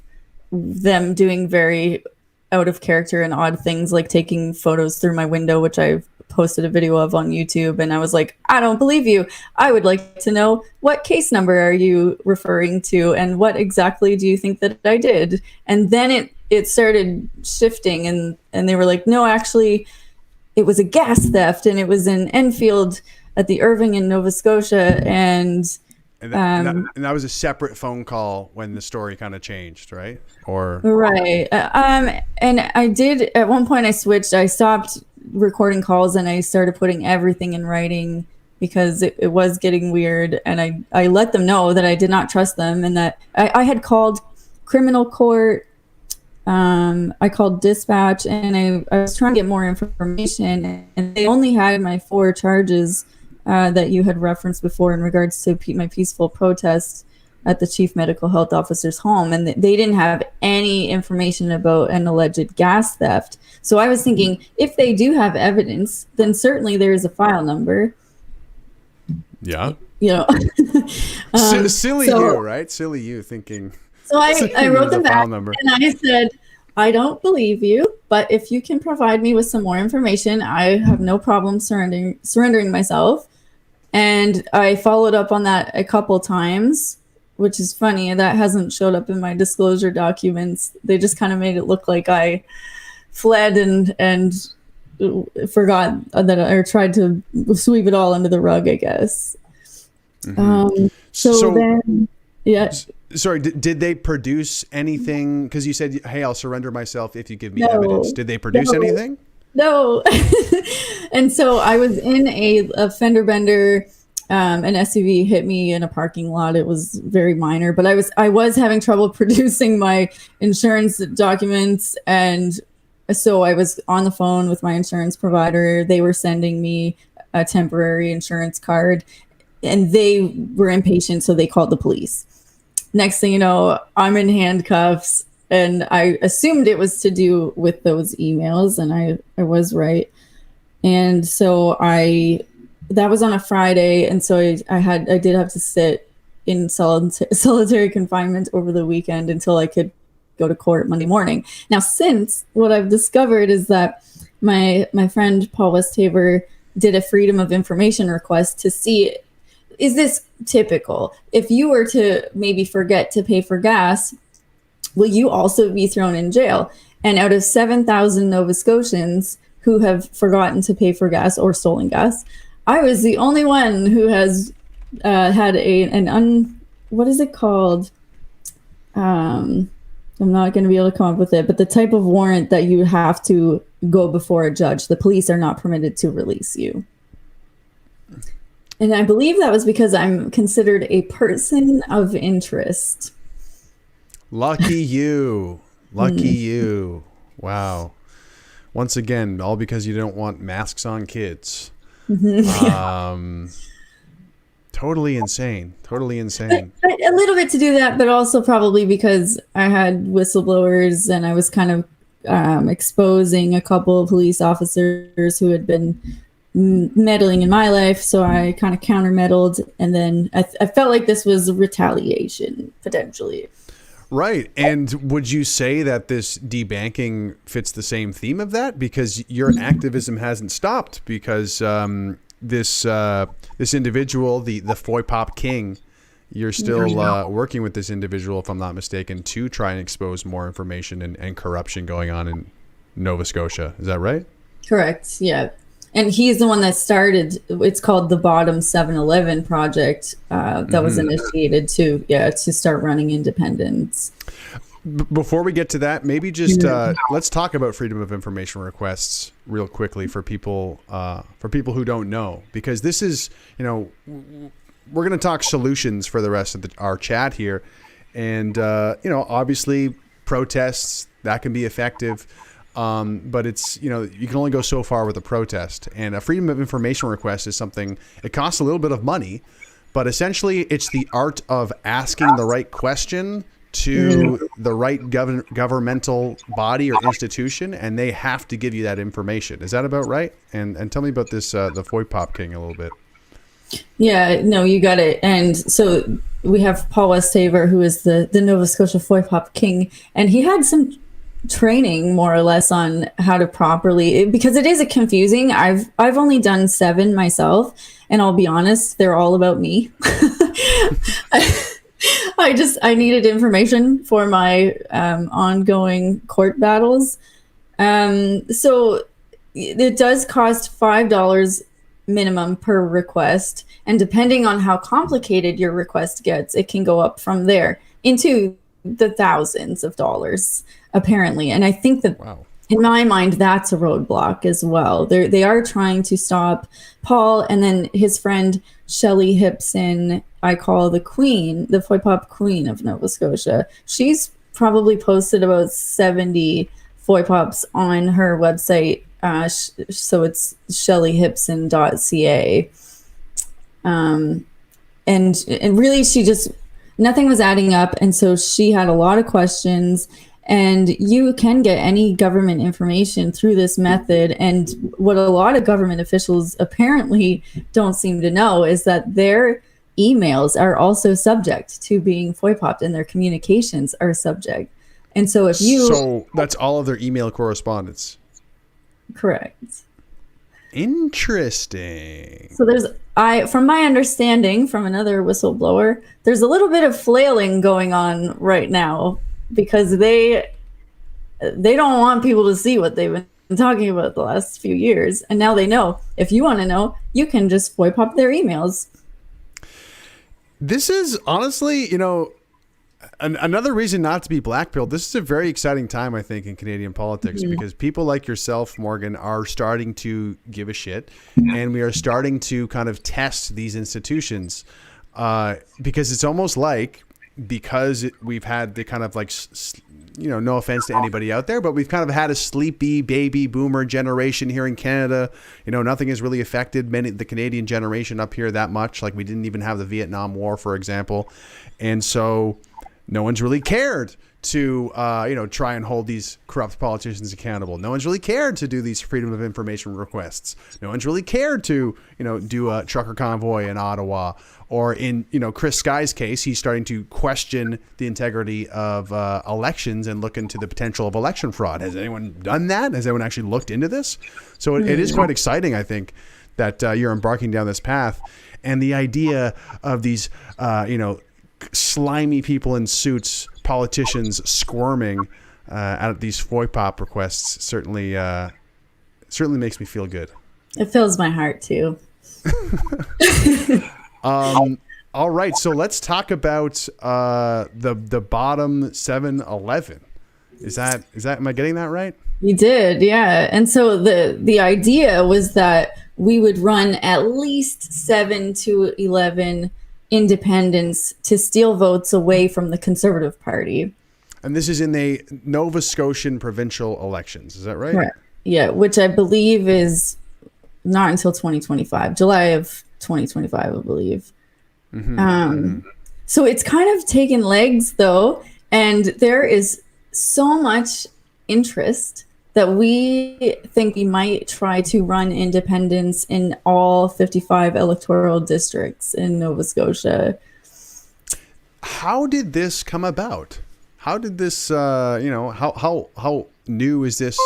them doing very out of character and odd things, like taking photos through my window, which I've posted a video of on YouTube. And I was like, I don't believe you. I would like to know, what case number are you referring to? And what exactly do you think that I did? And then it started shifting and they were like, no, actually, it was a gas theft. And it was in Enfield at the Irving in Nova Scotia. And that was a separate phone call when the story kind of changed, right? Right. And I did, at one point I switched. I stopped recording calls and I started putting everything in writing because it was getting weird. And I let them know that I did not trust them and that I had called criminal court. I called dispatch and I was trying to get more information, and they only had my 4 charges that you had referenced before in regards to my peaceful protest at the chief medical health officer's home. And they didn't have any information about an alleged gas theft. So I was thinking, if they do have evidence, then certainly there is a file number. Yeah. Silly you, right? Silly you thinking. So I wrote them back and I said, I don't believe you, but if you can provide me with some more information, I have no problem surrendering myself. And I followed up on that a couple times, which is funny. That hasn't showed up in my disclosure documents. They just kind of made it look like I fled and forgot that, or tried to sweep it all under the rug, I guess. Mm-hmm. So then, yeah. Sorry, did they produce anything? Because you said, hey, I'll surrender myself if you give me evidence. Did they produce anything? No. And so I was in a fender bender. An SUV hit me in a parking lot. It was very minor, but I was having trouble producing my insurance documents. And So I was on the phone with my insurance provider. They were sending me a temporary insurance card, and they were impatient, so they called the police. Next thing you know, I'm in handcuffs, and I assumed it was to do with those emails, and I was right. And so that was on a Friday, and so I did have to sit in solitary confinement over the weekend until I could go to court Monday morning. Now, since what I've discovered is that my friend Paul Westhaver did a Freedom of Information request to see, is this typical? If you were to maybe forget to pay for gas, will you also be thrown in jail? And out of 7,000 Nova Scotians who have forgotten to pay for gas or stolen gas, I was the only one who has had what is it called? I'm not going to be able to come up with it, but the type of warrant that you have to go before a judge. The police are not permitted to release you. And I believe that was because I'm considered a person of interest. Lucky you. Lucky you. Wow. Once again, all because you don't want masks on kids. Totally insane. Totally insane. A little bit to do that, but also probably because I had whistleblowers and I was kind of exposing a couple of police officers who had been meddling in my life. So I kind of counter-meddled, and then I felt like this was retaliation, potentially. Right. And would you say that this debanking fits the same theme of that? Because your activism hasn't stopped, because this individual, the FOIPOP king, you're still working with this individual, if I'm not mistaken, to try and expose more information and corruption going on in Nova Scotia. Is that right? Correct. Yeah. And he's the one that started, it's called the Bottom 7-Eleven project that was initiated to start running independence. Before we get to that, maybe just let's talk about freedom of information requests real quickly for people who don't know, because this is, we're going to talk solutions for the rest of our chat here. And, obviously protests, that can be effective. But it's, you can only go so far with a protest, and a freedom of information request is something, it costs a little bit of money, but essentially it's the art of asking the right question to the right governmental body or institution, and they have to give you that information. Is that about right? And tell me about this, the FOIPOP king a little bit. Yeah, no, you got it. And so we have Paul Westhaver, who is the Nova Scotia FOIPOP king, and he had some training more or less on how to properly, because it is confusing. I've only done 7 myself, and I'll be honest, they're all about me. I needed information for my ongoing court battles. So it does cost $5 minimum per request, and depending on how complicated your request gets, it can go up from there into the thousands of dollars, apparently. And I think that in my mind, that's a roadblock as well. They are trying to stop Paul, and then his friend Shelley Hipson, I call the queen, the FOIPOP queen of Nova Scotia. She's probably posted about 70 FOIPOPs on her website. So it's shelleyhipson.ca. And really, nothing was adding up. And so she had a lot of questions, and you can get any government information through this method. And what a lot of government officials apparently don't seem to know is that their emails are also subject to being FOIPOPed, and their communications are subject. And so so that's all of their email correspondence. Correct. Interesting. So from my understanding from another whistleblower, there's a little bit of flailing going on right now, because they don't want people to see what they've been talking about the last few years. And now they know. If you want to know, you can just FOIPOP their emails. This is honestly, another reason not to be blackpilled. This is a very exciting time, I think, in Canadian politics, because people like yourself, Morgan, are starting to give a shit, and we are starting to kind of test these institutions, because it's almost like, because we've had the kind of like no offense to anybody out there, but we've kind of had a sleepy baby boomer generation here in Canada. Nothing has really affected the Canadian generation up here that much. Like we didn't even have the Vietnam War, for example. And so no one's really cared to, try and hold these corrupt politicians accountable. No one's really cared to do these freedom of information requests. No one's really cared to, do a trucker convoy in Ottawa, or in, Chris Sky's case, he's starting to question the integrity of elections and look into the potential of election fraud. Has anyone done that? Has anyone actually looked into this? So it is quite exciting, I think, that you're embarking down this path. And the idea of these, slimy people in suits, politicians squirming at these FOIPOP requests certainly makes me feel good. It fills my heart too. All right, so let's talk about the bottom 7-11. Is that am I getting that right? You did, yeah. And so the idea was that we would run at least 7 to 11 independents to steal votes away from the Conservative Party. And this is in the Nova Scotian provincial elections, is that right? Right. Yeah, which I believe is not until 2025, July of 2025, I believe. So it's kind of taken legs, though, and there is so much interest that we think we might try to run independents in all 55 electoral districts in Nova Scotia. How did this come about? How did this, how new is this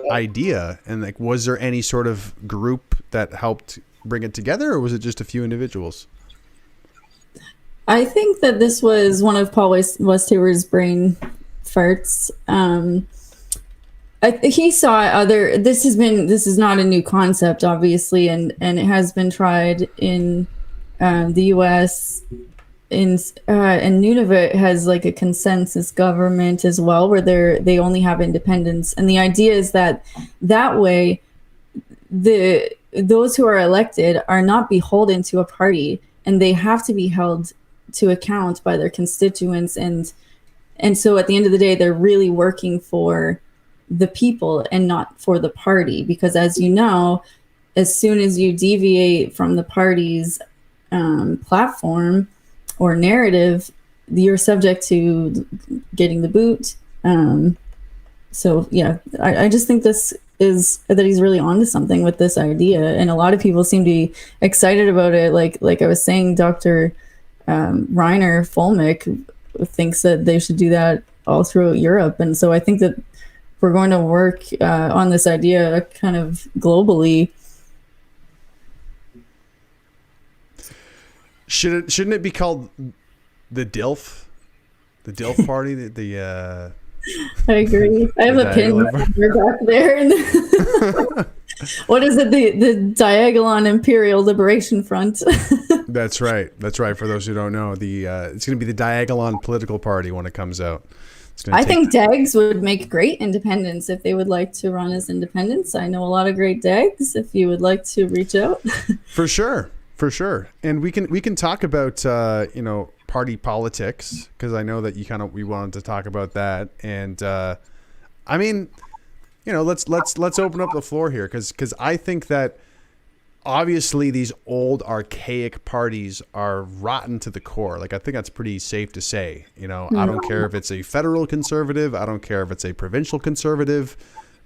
idea? And like, was there any sort of group that helped bring it together, or was it just a few individuals? I think that this was one of Paul Westhewer's brain farts. He saw other. This is not a new concept, obviously, and it has been tried in the U.S. And Nunavut has like a consensus government as well, where they only have independents, and the idea is that way those who are elected are not beholden to a party, and they have to be held to account by their constituents, and so at the end of the day, they're really working for the people and not for the party, because as you know, as soon as you deviate from the party's platform or narrative, you're subject to getting the boot. So yeah, I just think this is that he's really onto something with this idea, and a lot of people seem to be excited about it. Like I was saying, Dr. Reiner Fulmick thinks that they should do that all throughout Europe, and so I think that we're going to work on this idea kind of globally. Shouldn't it be called the DILF? The DILF party? I agree. I have a pin back there. What is it? The Diagolon Imperial Liberation Front. That's right. For those who don't know, it's going to be the Diagolon political party when it comes out. I think DAGs would make great independents if they would like to run as independents. I know a lot of great DAGs if you would like to reach out. For sure. And we can talk about party politics, because I know that we wanted to talk about that. And I mean, let's open up the floor here, because I think that obviously these old archaic parties are rotten to the core. Like, I think that's pretty safe to say. I don't care if it's a federal conservative, I don't care if it's a provincial conservative,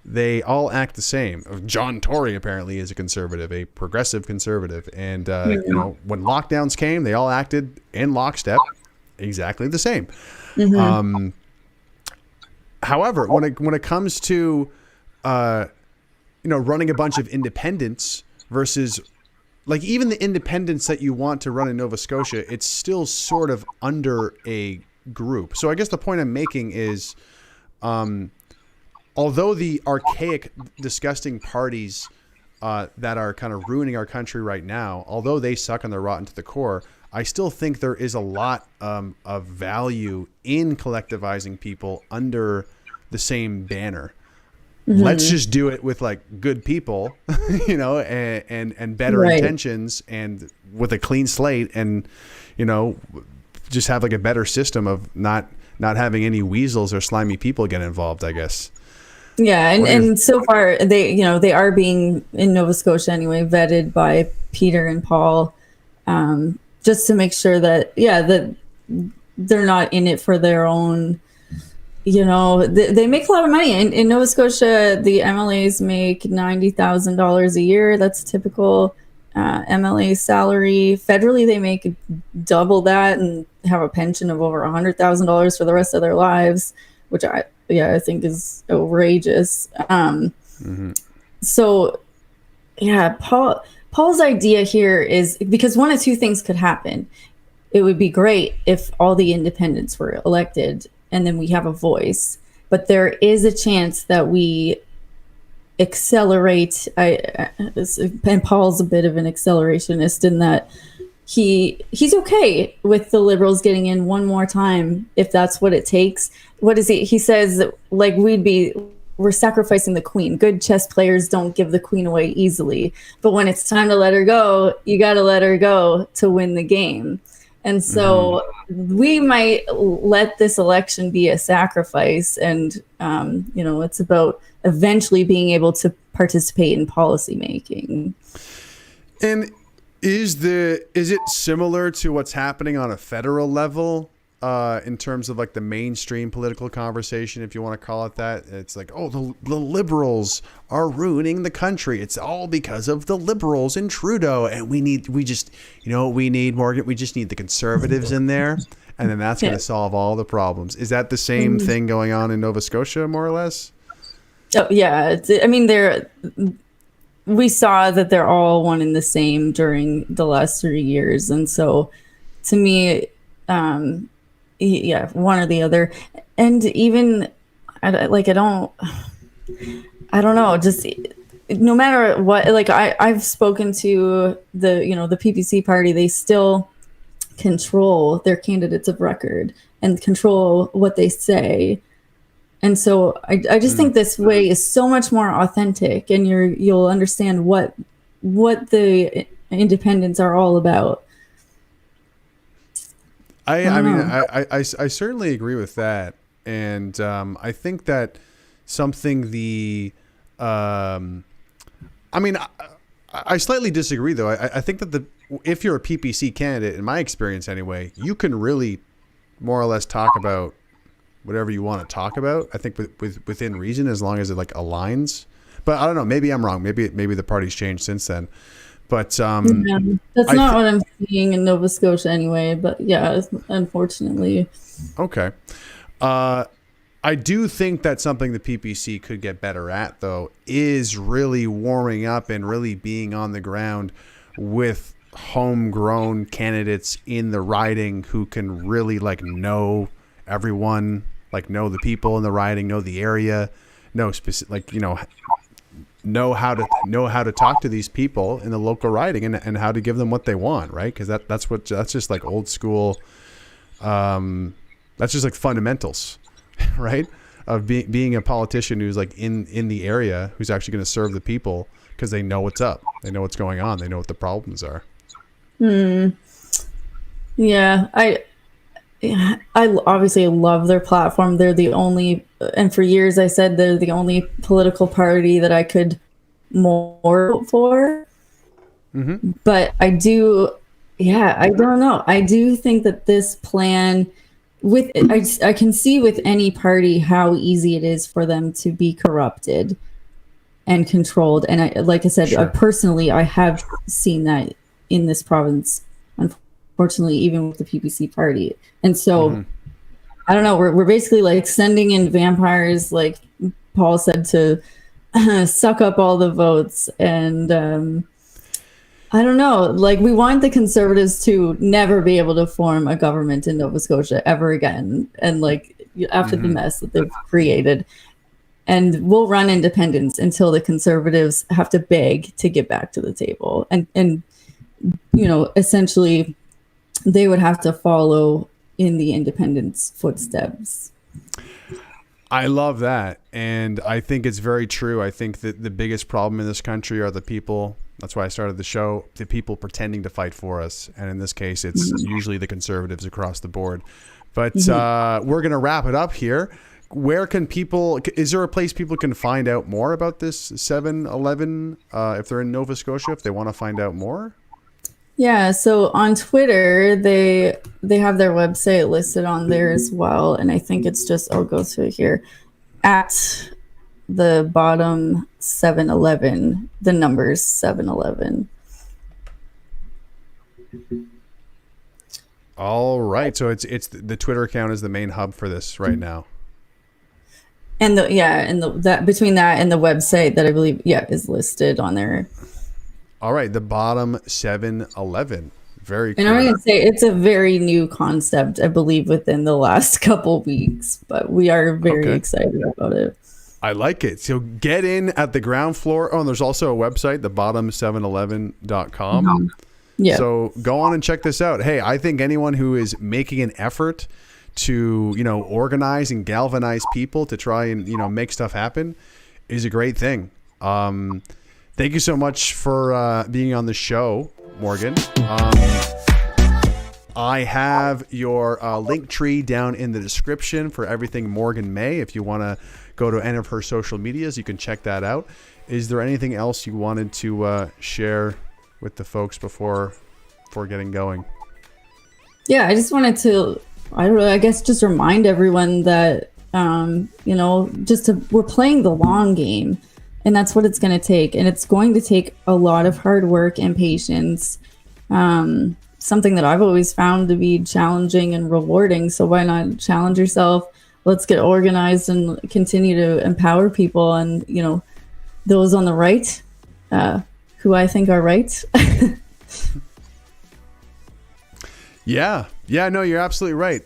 they all act the same. John Tory apparently is a conservative, a progressive conservative, and when lockdowns came, they all acted in lockstep, exactly the same. However, when it comes to running a bunch of independents versus, like, even the independents that you want to run in Nova Scotia, it's still sort of under a group. So I guess the point I'm making is, although the archaic, disgusting parties that are kind of ruining our country right now, although they suck and they're rotten to the core, I still think there is a lot of value in collectivizing people under the same banner. Let's just do it with like good people, and better intentions, and with a clean slate, and just have like a better system of not not having any weasels or slimy people get involved, I guess. Yeah, and so far they are being, in Nova Scotia anyway, vetted by Peter and Paul, just to make sure that that they're not in it for their own. They make a lot of money in Nova Scotia. The MLAs make $90,000 a year. That's typical MLA salary. Federally, they make double that and have a pension of over $100,000 for the rest of their lives, which I think is outrageous. So, Paul's idea here is, because one of two things could happen. It would be great if all the independents were elected and then we have a voice, but there is a chance that we accelerate. And Paul's a bit of an accelerationist in that he's okay with the Liberals getting in one more time if that's what it takes. What is he says, like, we're sacrificing the Queen. Good chess players don't give the Queen away easily, but when it's time to let her go, you got to let her go to win the game. And so we might let this election be a sacrifice, and it's about eventually being able to participate in policy making. And is it similar to what's happening on a federal level in terms of like the mainstream political conversation, if you want to call it that? It's like, oh, the Liberals are ruining the country. It's all because of the Liberals and Trudeau, and we just need Morgan. We just need the Conservatives in there, and then that's going to solve all the problems. Is that the same thing going on in Nova Scotia, more or less? Oh yeah, we saw that they're all one and the same during the last 3 years, and so to me, one or the other. And even I don't know, just no matter what, like I've spoken to the PPC party. They still control their candidates of record and control what they say. And so I just think this way is so much more authentic, and you'll understand what the independents are all about. I certainly agree with that, and I think that something I slightly disagree though. I think that if you're a PPC candidate, in my experience anyway, you can really more or less talk about whatever you want to talk about. I think within reason, as long as it like aligns. But I don't know. Maybe I'm wrong. Maybe the party's changed since then. But that's not what I'm seeing in Nova Scotia anyway. But yeah, unfortunately. Okay. I do think that something the PPC could get better at, though, is really warming up and really being on the ground with homegrown candidates in the riding who can really like know everyone, like know the people in the riding, know the area, know specific, know how to talk to these people in the local riding and how to give them what they want, right? Because that's just like old school. That's just like fundamentals, right? Of being a politician who's like in the area, who's actually going to serve the people because they know what's up, they know what's going on, they know what the problems are. Yeah, I obviously love their platform. They're the only, and for years I said they're the only political party that I could more vote for. But I don't know. I do think that this plan, I can see with any party how easy it is for them to be corrupted and controlled. And like I said, personally, I have seen that in this province, unfortunately, even with the PPC party. And so, I don't know, we're basically like sending in vampires, like Paul said, to suck up all the votes. And I don't know, like we want the Conservatives to never be able to form a government in Nova Scotia ever again. And like after the mess that they've created. And we'll run independents until the Conservatives have to beg to get back to the table. And essentially they would have to follow in the independents' footsteps. I love that. And I think it's very true. I think that the biggest problem in this country are the people. That's why I started the show, the people pretending to fight for us. And in this case, it's usually the Conservatives across the board. But we're going to wrap it up here. Where can people, is there a place people can find out more about this 7-Eleven if they're in Nova Scotia, if they want to find out more? Yeah, so on Twitter, they have their website listed on there as well. And I think it's just, I'll go through here, at the bottom 7-Eleven, the numbers 7-Eleven. All right. So it's the Twitter account is the main hub for this right now. And that between that and the website that I believe is listed on there. All right, the bottom 7-Eleven. Very cool. And I'm gonna say it's a very new concept, I believe, within the last couple weeks, but we are very excited about it. I like it. So get in at the ground floor. Oh, and there's also a website, thebottom711.com. Yeah. So go on and check this out. Hey, I think anyone who is making an effort to, organize and galvanize people to try and, make stuff happen is a great thing. Thank you so much for being on the show, Morgan. I have your link tree down in the description for everything Morgan May. If you want to go to any of her social medias, you can check that out. Is there anything else you wanted to share with the folks before getting going? Yeah, I just wanted to, just remind everyone that, we're playing the long game, and that's what it's going to take. And it's going to take a lot of hard work and patience. Something that I've always found to be challenging and rewarding. So why not challenge yourself? Let's get organized and continue to empower people. And, those on the right, who I think are right. Yeah, no, you're absolutely right.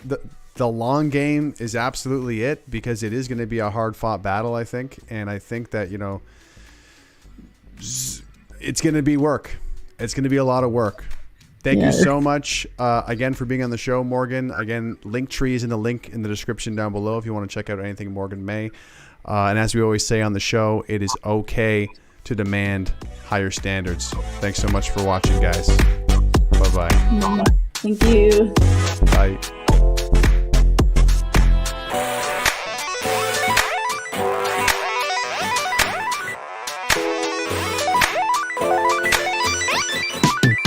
The long game is absolutely it, because it is going to be a hard fought battle, I think. And I think that, it's going to be work. It's going to be a lot of work. Thank you so much again for being on the show, Morgan. Again, link tree is in the link in the description down below if you want to check out anything Morgan May. And as we always say on the show, it is okay to demand higher standards. Thanks so much for watching, guys. Bye-bye. Thank you. Bye.